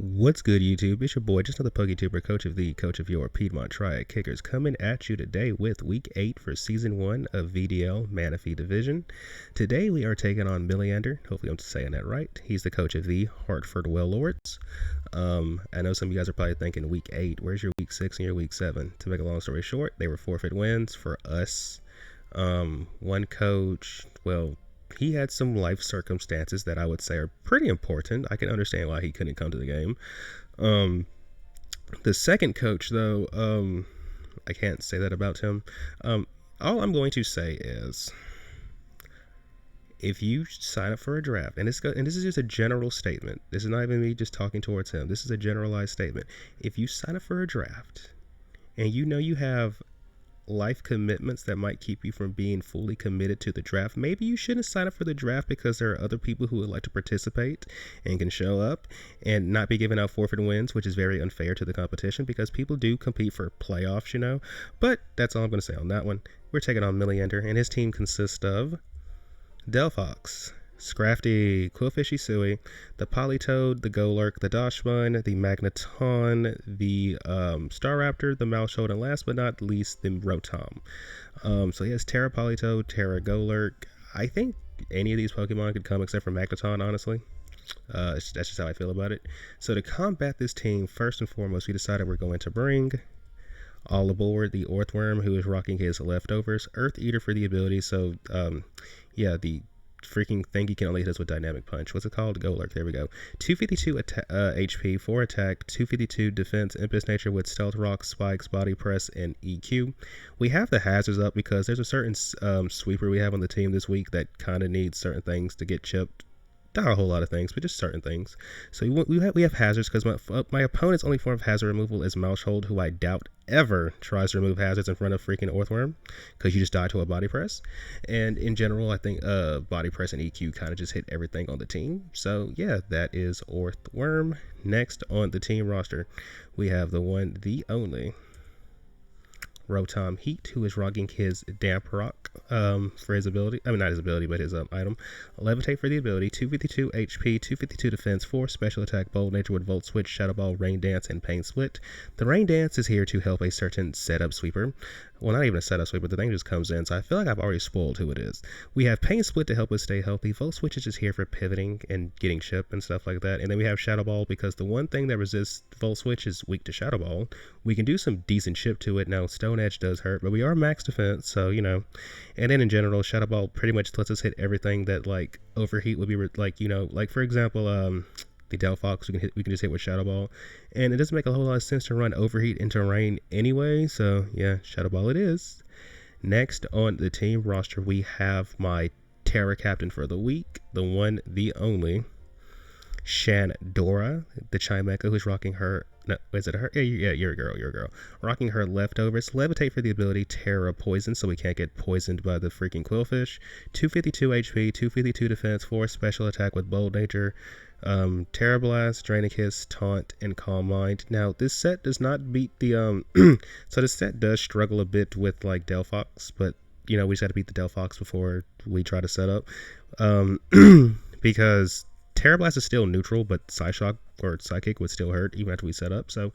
What's good, YouTube? It's your boy, just another PokeTuber, coach of your Piedmont Triad Kickers, coming at you today with Week 8 for Season 1 of VDL Manaphy Division. Today we are taking on Milliander. Hopefully I'm saying that right. He's the coach of the Hartford Wailords. I know some of you guys are probably thinking Week 8, where's your Week 6 and your Week 7? To make a long story short, they were forfeit wins for us. One coach, well, he had some life circumstances that I would say are pretty important. I can understand why he couldn't come to the game. The second coach, though, I can't say that about him. All I'm going to say is, if you sign up for a draft, and this is just a general statement. This is not even me just talking towards him. This is a generalized statement. If you sign up for a draft, and you know you have life commitments that might keep you from being fully committed to the draft, maybe you shouldn't sign up for the draft, because there are other people who would like to participate and can show up and not be giving out forfeit wins, which is very unfair to the competition, because people do compete for playoffs, but that's all I'm going to say on that one. We're taking on Milliander, and his team consists of Delphox, Scrafty, Quillfishy Suey, the Politoed, the Golurk, the Dachshund, the Magneton, the Staraptor, the Malshold, and last but not least, the Rotom. So he has Terra Politoed, Terra Golurk. I think any of these Pokemon could come except for Magneton, honestly. That's just how I feel about it. So to combat this team, first and foremost, we decided we're going to bring all aboard the Orthworm, who is rocking his leftovers, Earth Eater for the ability. So, the freaking thing he can only hit us with Dynamic Punch. What's it called? Golurk. There we go. 252 HP, 4 attack, 252 defense, Impulse Nature with Stealth Rock, Spikes, Body Press, and EQ. We have the hazards up because there's a certain sweeper we have on the team this week that kind of needs certain things to get chipped. Not a whole lot of things, but just certain things. So we have hazards because my opponent's only form of hazard removal is Malshold, who I doubt ever tries to remove hazards in front of freaking Orthworm, because you just die to a body press. And in general, I think body press and EQ kind of just hit everything on the team. So yeah, that is Orthworm. Next on the team roster, we have the one, the only Rotom Heat, who is rocking his Damp Rock for his ability. I mean, not his ability, but his item. Levitate for the ability, 252 HP, 252 defense, 4 special attack, Bold Nature with Volt Switch, Shadow Ball, Rain Dance, and Pain Split. The Rain Dance is here to help a certain setup sweeper. Well, not even a setup sweeper, the thing just comes in, so I feel like I've already spoiled who it is. We have Pain Split to help us stay healthy. Volt Switch is just here for pivoting and getting chip and stuff like that. And then we have Shadow Ball, because the one thing that resists Volt Switch is weak to Shadow Ball. We can do some decent chip to it. Now, Stone Edge does hurt, but we are max defense, so, And then in general, Shadow Ball pretty much lets us hit everything that, like, Overheat would be, like, for example, the Delphox, we can just hit with Shadow Ball, and it doesn't make a whole lot of sense to run Overheat into Rain anyway, so yeah, Shadow Ball it is. Next on the team roster, we have my Terra Captain for the week, the one, the only Shandora, the Chimecha, who's rocking her, no, is it her? Yeah, you're a girl. Rocking her leftovers. Levitate for the ability, Terra Poison, so we can't get poisoned by the freaking Quillfish. 252 HP, 252 defense, 4 special attack with Bold Nature, Terra Blast, Draining Kiss, Taunt, and Calm Mind. Now, this set does not beat the, so this set does struggle a bit with, like, Delphox, but, we just got to beat the Delphox before we try to set up, because Terra Blast is still neutral, but Psyshock or Psychic would still hurt even after we set up. So,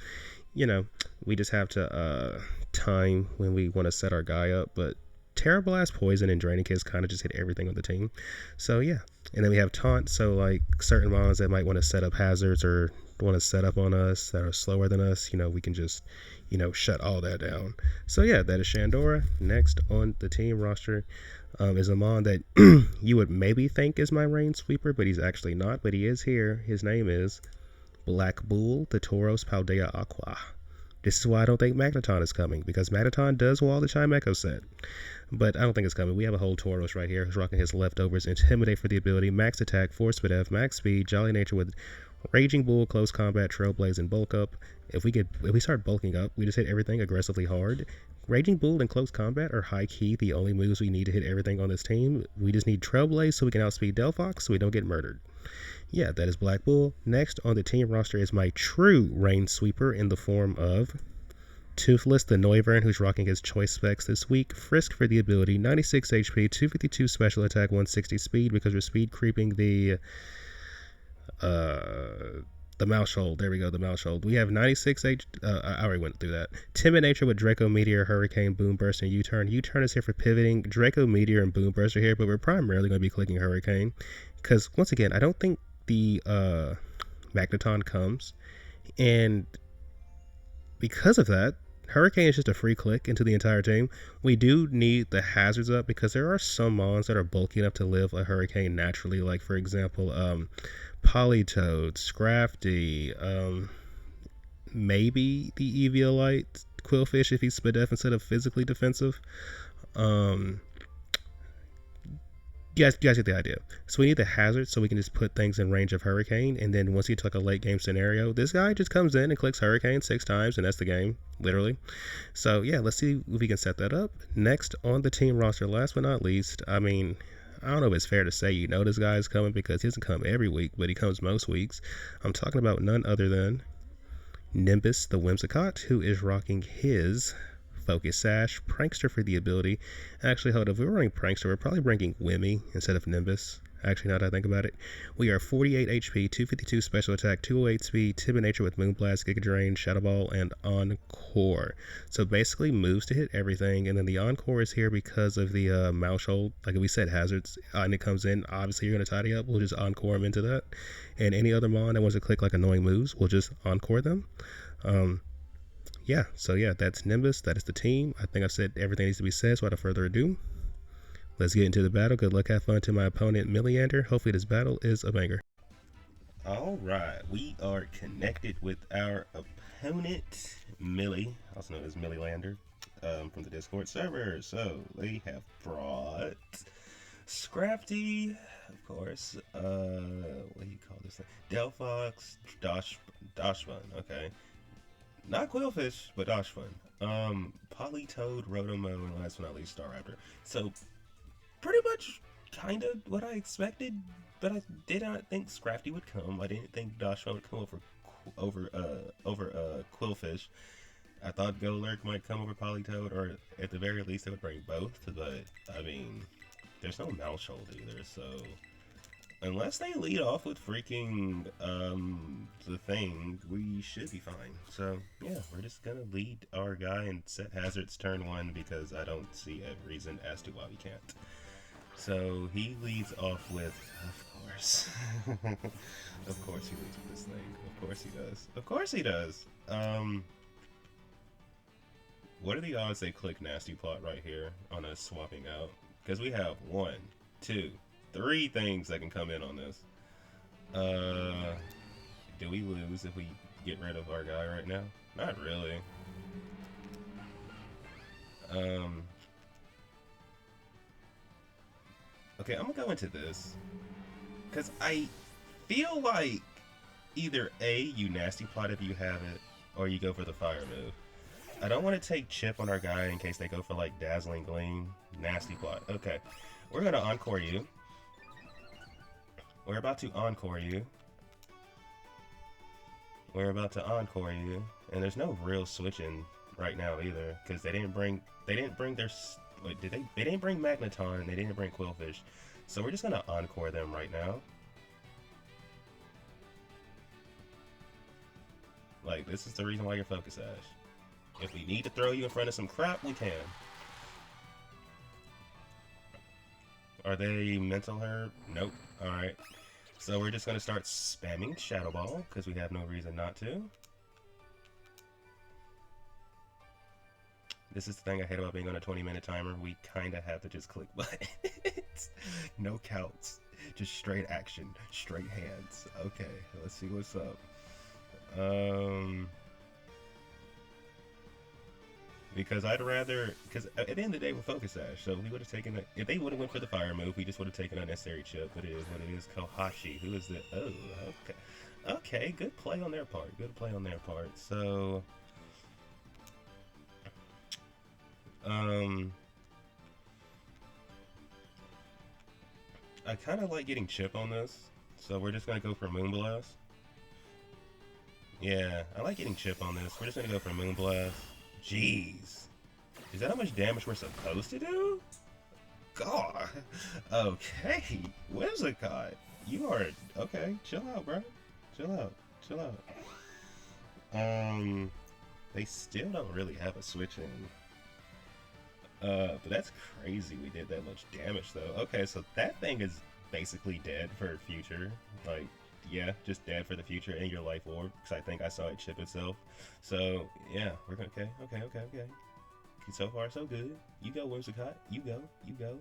we just have to time when we want to set our guy up. But Terra Blast, Poison, and Draining Kiss kind of just hit everything on the team. So, yeah. And then we have Taunt. So, like, certain mons that might want to set up hazards or want to set up on us that are slower than us, we can just, shut all that down. So, yeah, that is Shandora. Next on the team roster is a mon that you would maybe think is my Rain Sweeper, but he's actually not, but he is here. His name is Black Bull, the Tauros Paldea Aqua. This is why I don't think Magneton is coming, because Magneton does wall the Chimecho set, but I don't think it's coming. We have a whole Tauros right here who's rocking his leftovers, Intimidate for the ability, Max Attack, Force F, Max Speed, Jolly Nature with Raging Bull, Close Combat, Trailblaze, and Bulk Up. If we start bulking up, we just hit everything aggressively hard. Raging Bull and Close Combat are high-key the only moves we need to hit everything on this team. We just need Trailblaze so we can outspeed Delphox so we don't get murdered. Yeah, that is Black Bull. Next on the team roster is my true Rain Sweeper in the form of Toothless, the Noivern, who's rocking his choice specs this week. Frisk for the ability, 96 HP, 252 special attack, 160 speed, because we're speed creeping the The Malshold. There we go. The Malshold. We have 96 H. I already went through that. Timid Nature with Draco Meteor, Hurricane, Boom Burst, and U-Turn. U-Turn is here for pivoting. Draco Meteor and Boom Burst are here, but we're primarily going to be clicking Hurricane. Because, once again, I don't think the Magneton comes. And because of that, Hurricane is just a free click into the entire team. We do need the hazards up because there are some mons that are bulky enough to live a Hurricane naturally. Like, for example, Politoed, Scrafty, maybe the Eviolite Quillfish if he's Spadef instead of physically defensive. You guys get the idea. So we need the hazard so we can just put things in range of Hurricane, and then once you get to like a late game scenario, this guy just comes in and clicks Hurricane 6 times, and that's the game, literally. So yeah, let's see if we can set that up. Next on the team roster, last but not least, I mean, I don't know if it's fair to say you know this guy is coming because he doesn't come every week, but he comes most weeks. I'm talking about none other than Nimbus the Whimsicott, who is rocking his Focus Sash, Prankster for the ability. Actually, hold up, if we were running Prankster, we're probably bringing Wimmy instead of Nimbus. Actually, now that I think about it, we are 48 HP, 252 special attack, 208 speed, Timid Nature with Moonblast, Giga Drain, Shadow Ball, and Encore. So basically moves to hit everything, and then the Encore is here because of the Malshold, like we said, hazards, and it comes in. Obviously, you're going to tidy up, we'll just Encore him into that. And any other mon that wants to click like annoying moves, we'll just Encore them. Yeah, so yeah, that's Nimbus. That is the team. I think I've said everything needs to be said, so without further ado, let's get into the battle. Good luck, have fun to my opponent, Milliander. Hopefully this battle is a banger. Alright, we are connected with our opponent, Millie, also known as Milliander, from the Discord server. So, they have brought Scrafty, of course, what do you call this thing? Delphox, Dashfun, okay. Not Quillfish, but Dashfun. Politoed, Rotomo, and last but not least, Staraptor. So, pretty much kind of what I expected, but I did not think Scrafty would come. I didn't think Dashfun would come over Quillfish. I thought Golurk might come over Politoed, or at the very least they would bring both, but I mean, there's no Malshold either, so unless they lead off with freaking the thing, we should be fine. So yeah, we're just gonna lead our guy and set hazards turn 1 because I don't see a reason as to why we can't. So he leads off with, of course, of course he leads with this thing. Of course he does. Of course he does. What are the odds they click Nasty Plot right here on us swapping out? Because we have 1, 2, 3 things that can come in on this. Do we lose if we get rid of our guy right now? Not really. Okay, I'm gonna go into this because I feel like either A, you Nasty Plot if you have it, or you go for the fire move. I don't want to take chip on our guy in case they go for like Dazzling Gleam. Nasty Plot. Okay, we're gonna Encore you. We're about to Encore you. We're about to Encore you, and there's no real switching right now either, because they didn't bring their, wait, did they? They didn't bring Magneton, they didn't bring Quillfish, so we're just gonna Encore them right now. Like, this is the reason why you're Focus Ash. If we need to throw you in front of some crap, we can. Are they Mental Herb? Nope. Alright. So we're just going to start spamming Shadow Ball, because we have no reason not to. This is the thing I hate about being on a 20-minute timer. We kind of have to just click buttons. No counts. Just straight action. Straight hands. Okay, let's see what's up. Because I'd rather, because at the end of the day we're Focus Sash, so we would have taken, if they would have went for the fire move, we just would have taken unnecessary chip, but it is what it is. Kohashi, who is the, oh, okay. Okay, good play on their part, good play on their part. So, I kind of like getting chip on this, so we're just going to go for Moonblast. Yeah, I like getting chip on this. We're just going to go for Moonblast. Jeez. Is that how much damage we're supposed to do? God. Okay. Whimsicott. You are... Okay, chill out, bro. Chill out. Chill out. They still don't really have a switch in. But that's crazy we did that much damage though. Okay, so that thing is basically dead for future. Like, yeah, just dead for the future in your life orb. Because I think I saw it chip itself. So, yeah, we're gonna, okay. So far, so good. You go, Whimsicott. You go.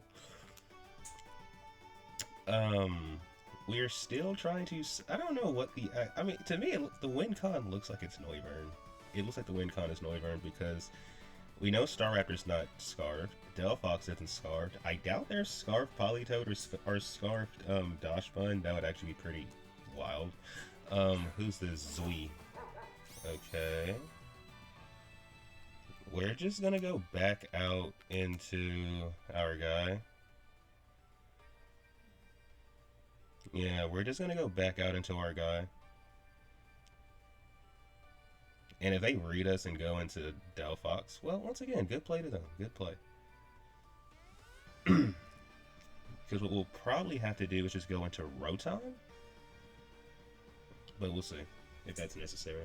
We're still trying to, I don't know what the, I mean, to me, the win con looks like it's Noivern. It looks like the win con is Noivern because we know Staraptor's not scarved. Delphox isn't scarved. I doubt there's scarved Politoed or scarved Dachshund. That would actually be pretty wild. Who's this Zui? Okay. We're just gonna go back out into our guy. Yeah, we're just gonna go back out into our guy. And if they read us and go into Delphox, well, once again, good play to them. Good play. Because what we'll probably have to do is just go into Rotom. But we'll see if that's necessary.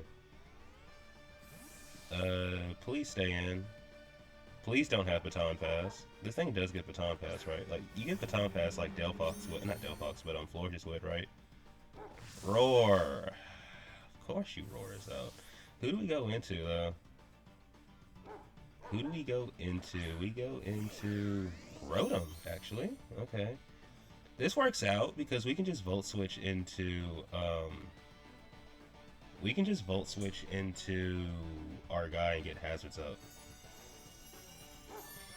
Please stay in. Please don't have Baton Pass. This thing does get Baton Pass, right? Like, you get Baton Pass like Delphox would. Not Delphox, but Florges would, right? Roar! Of course you roar us out. Who do we go into, though? Who do we go into? We go into Rotom, actually. Okay. This works out because we can just Volt Switch into, we can just Volt Switch into our guy and get Hazards up.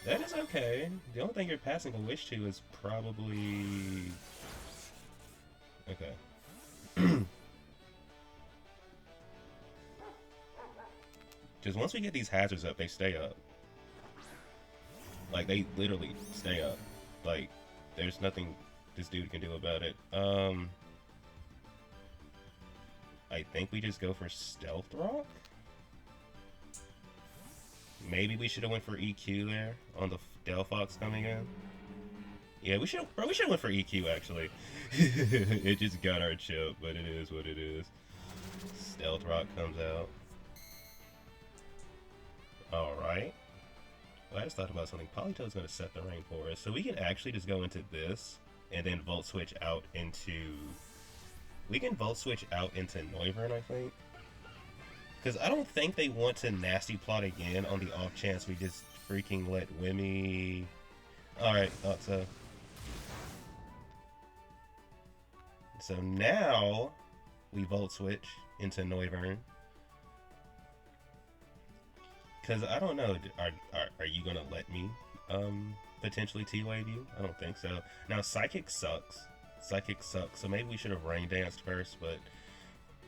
That is okay. The only thing you're passing a Wish to is probably... Okay. Because once we get these hazards up, they stay up. Like, they literally stay up. Like, there's nothing this dude can do about it. I think we just go for Stealth Rock? Maybe we should have went for EQ there on the Delphox coming in. Yeah, we should have went for EQ actually. It just got our chip, but it is what it is. Stealth Rock comes out. Alright. Well, I just thought about something. Politoed's going to set the rain for us. So we can actually just go into this and then Volt Switch out into... We can Volt Switch out into Noivern, I think. Because I don't think they want to Nasty Plot again on the off chance we just freaking let Wimmy... Alright, thought so. So now we Volt Switch into Noivern. Because I don't know, are you going to let me potentially T-Wave you? I don't think so. Now, Psychic sucks. Psychic sucks, so maybe we should have Rain Danced first, but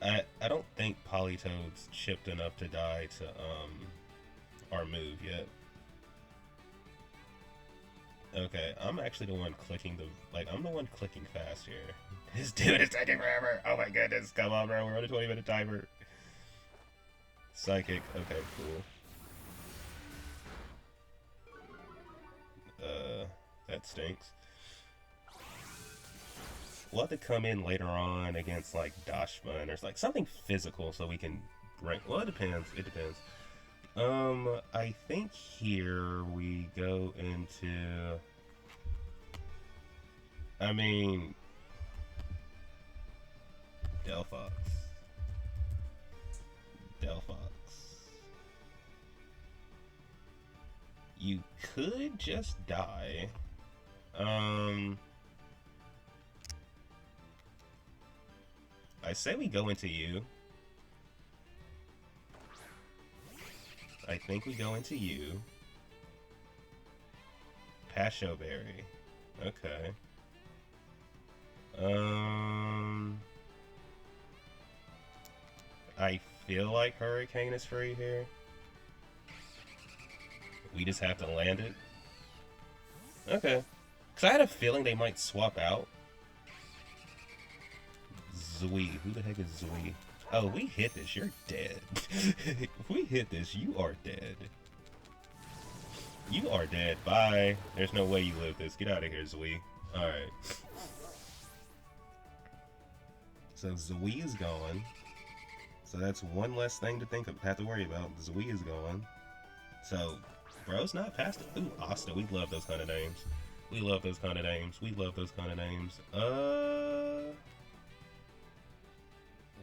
I don't think Politoed's chipped enough to die to our move yet. Okay, I'm actually the one clicking I'm the one clicking fast here. This dude is taking forever! Oh my goodness, come on bro, we're on a 20-minute timer. Psychic, okay, cool. That stinks. We'll have to come in later on against like Dachshund or like something physical so we can rank. Well, it depends. It depends. I think here we go into. I mean, Delphox. You could just die. I say we go into you. I think we go into you. Pasho Berry. Okay. I feel like Hurricane is free here. We just have to land it. Okay. Because I had a feeling they might swap out. Zui. Who the heck is Zui? Oh, we hit this. You're dead. If we hit this, you are dead. You are dead. Bye. There's no way you live this. Get out of here, Zui. Alright. So Zui is gone. So that's one less thing to have to worry about. The Zui is gone. So, bro's not past it. Ooh, Asta, we love those kind of names. We love those kind of names. We love those kind of names.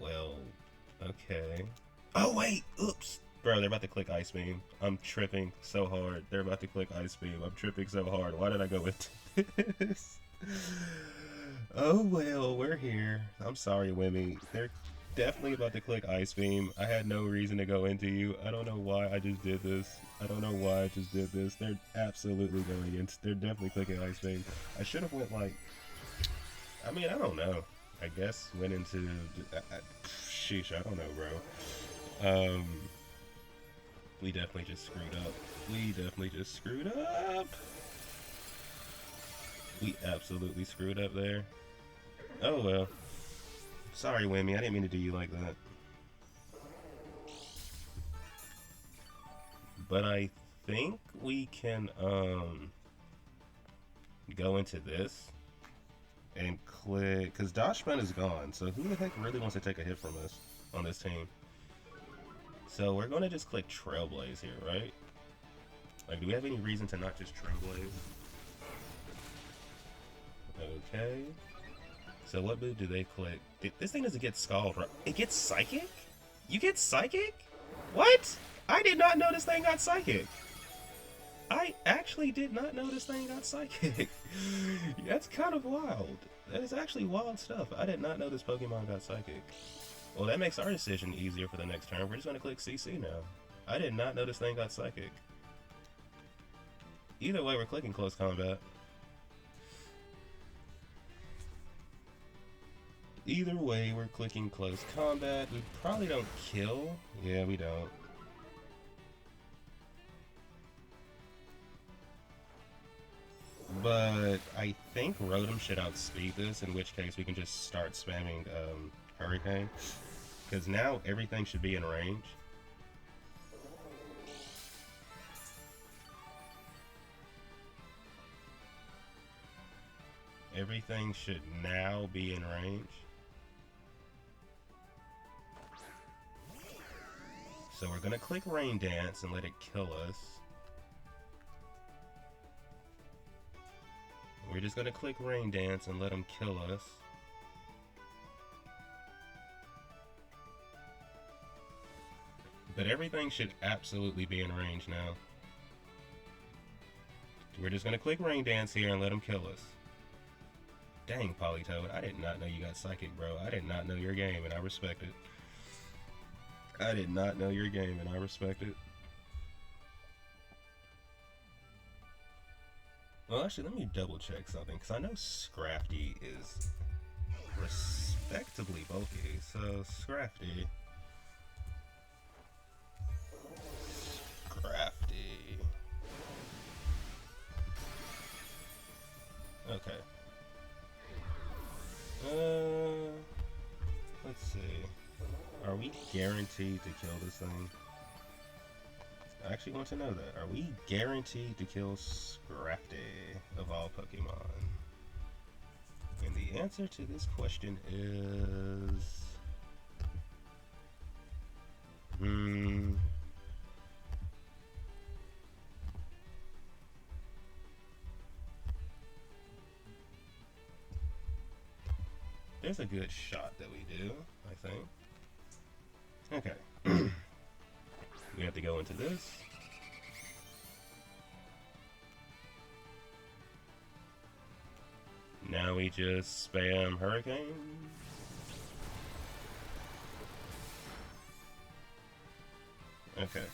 Well, okay. Oh, wait! Oops! Bro, they're about to click Ice Beam. I'm tripping so hard. They're about to click Ice Beam. I'm tripping so hard. Why did I go with this? Oh, well, we're here. I'm sorry, Wimmy. They're definitely about to click Ice Beam. I had no reason to go into you. I don't know why I just did this. I don't know why I just did this. They're absolutely going in. They're definitely clicking Ice Beam. I should have went like... I mean, I don't know. I guess went into... sheesh, I don't know, bro. We definitely just screwed up. We definitely just screwed up. We absolutely screwed up there. Oh well. Sorry, Wimmy. I didn't mean to do you like that. But I think we can go into this and click, because Dashman is gone. So who the heck really wants to take a hit from us on this team? So we're going to just click Trailblaze here, right? Like, do we have any reason to not just Trailblaze? Okay. So what move do they click? This thing doesn't get Scald, right? It gets Psychic? You get Psychic? What? I did not know this thing got Psychic. I actually did not know this thing got Psychic. That's kind of wild. That is actually wild stuff. I did not know this Pokemon got Psychic. Well, that makes our decision easier for the next turn. We're just going to click CC now. I did not know this thing got Psychic. Either way, we're clicking Close Combat. Either way, we're clicking Close Combat. We probably don't kill. Yeah, we don't. But I think Rotom should outspeed this, in which case we can just start spamming Hurricane. Because now everything should be in range. Everything should now be in range. So we're going to click Rain Dance and let it kill us. We're just going to click Rain Dance and let him kill us. But everything should absolutely be in range now. We're just going to click Rain Dance here and let him kill us. Dang, Politoed, I did not know you got Psychic, bro. I did not know your game, and I respect it. I did not know your game, and I respect it. Well, actually, let me double check something, because I know Scrafty is respectably bulky. So, Scrafty. Okay. Let's see. Are we guaranteed to kill this thing? I actually want to know that. Are we guaranteed to kill Scrafty of all Pokemon? And the answer to this question is... There's a good shot that we do, I think. Okay. We have to go into this. Now we just spam Hurricane. Okay.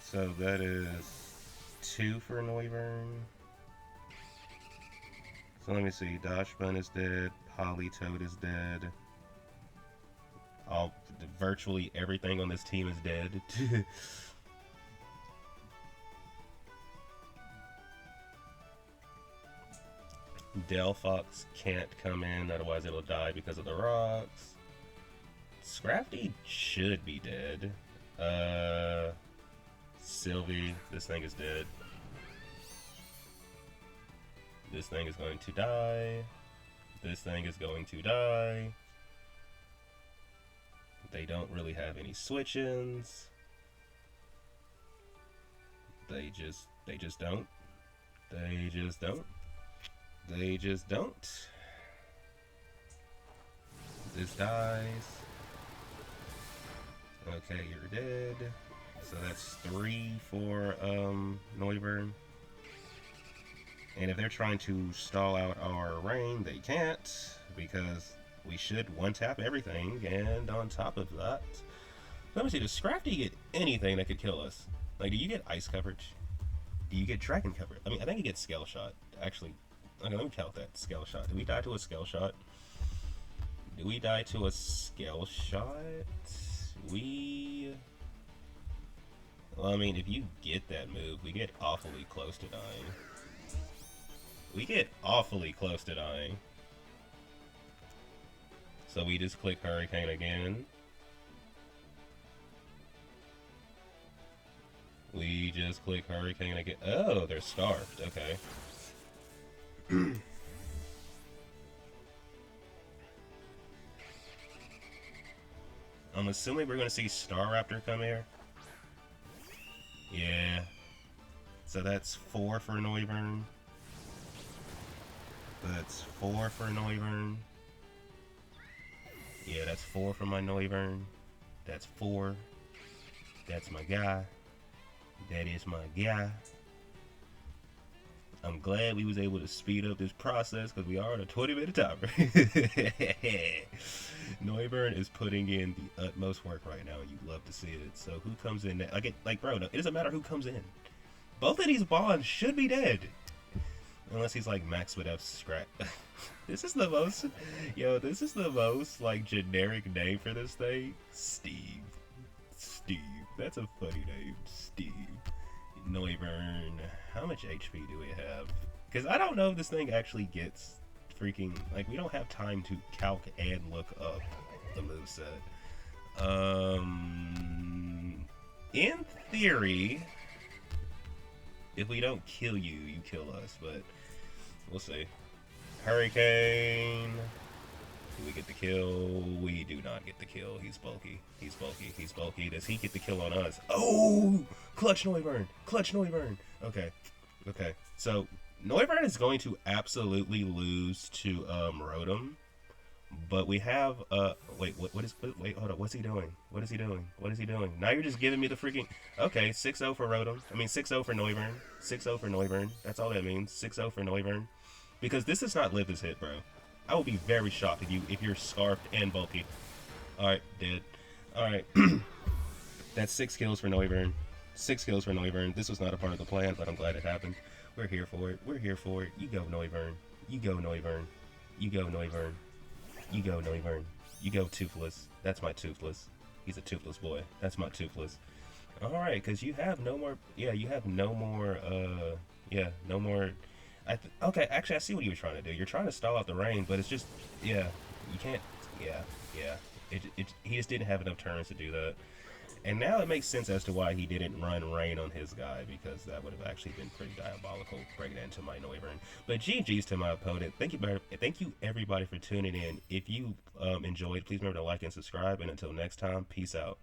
So that is 2 for Noivern. So let me see. Dashbun is dead. Politoed is dead. Virtually everything on this team is dead. Delphox can't come in, otherwise it'll die because of the rocks. Scrafty should be dead. Sylvie, this thing is dead. This thing is going to die. This thing is going to die. They don't really have any switch-ins. They just don't. They just don't. They just don't. This dies. Okay, you're dead. So that's 3 for Noivern. And if they're trying to stall out our reign, they can't, because we should one-tap everything. And on top of that, let me see, does Scrafty get anything that could kill us? Like, do you get ice coverage? Do you get dragon coverage? I mean, I think you get scale shot. Actually, okay, let me count that. Scale shot. Do we die to a scale shot? Do we die to a scale shot? Well, I mean, if you get that move, we get awfully close to dying. We get awfully close to dying. So we just click Hurricane again. We just click Hurricane again. Oh, they're starved. Okay. I'm assuming we're going to see Staraptor come here. Yeah. So that's 4 for Noivern. That's 4 for Noivern. Yeah, that's 4 for my Noivern. That's 4. That's my guy. That is my guy. I'm glad we was able to speed up this process because we are on a 20-minute timer. Noivern is putting in the utmost work right now, and you love to see it. So who comes in? Like, bro, it doesn't matter who comes in. Both of these bonds should be dead, unless he's like Max with F scrap. This is the most, this is the most like generic name for this thing. Steve. That's a funny name, Steve. Noivern. How much HP do we have? Because I don't know if this thing actually gets freaking... Like, we don't have time to calc and look up the moveset. In theory, if we don't kill you, you kill us, but we'll see. Hurricane. Do we get the kill? We do not get the kill. He's bulky. He's bulky. He's bulky. Does he get the kill on us? Oh! Clutch Noivern! Clutch Noivern! Okay. Okay. So, Noivern is going to absolutely lose to Rotom. But we have, wait, wait, hold on. What's he doing? What is he doing? What is he doing? Now you're just giving me the freaking... Okay, 6-0 for Rotom. I mean, 6-0 for Noivern. 6-0 for Noivern. That's all that means. 6-0 for Noivern. Because this does not live this hit, bro. I will be very shocked if you're scarfed and bulky. Alright, dead. Alright. That's 6 kills for Noivern. 6 kills for Noivern. This was not a part of the plan, but I'm glad it happened. We're here for it. We're here for it. You go, Noivern. You go, Noivern. You go, Noivern. You go, Noivern. You go, Toothless. That's my Toothless. He's a Toothless boy. That's my Toothless. Alright, because you have no more... Yeah, you have no more... Yeah, no more... Okay, actually, I see what you were trying to do. You're trying to stall out the rain, but it's just... Yeah, you can't... Yeah. He just didn't have enough turns to do that. And now it makes sense as to why he didn't run rain on his guy, because that would have actually been pretty diabolical, breaking into my Noivern. But GG's to my opponent. Thank you everybody for tuning in. If you enjoyed, please remember to like and subscribe, and until next time, peace out.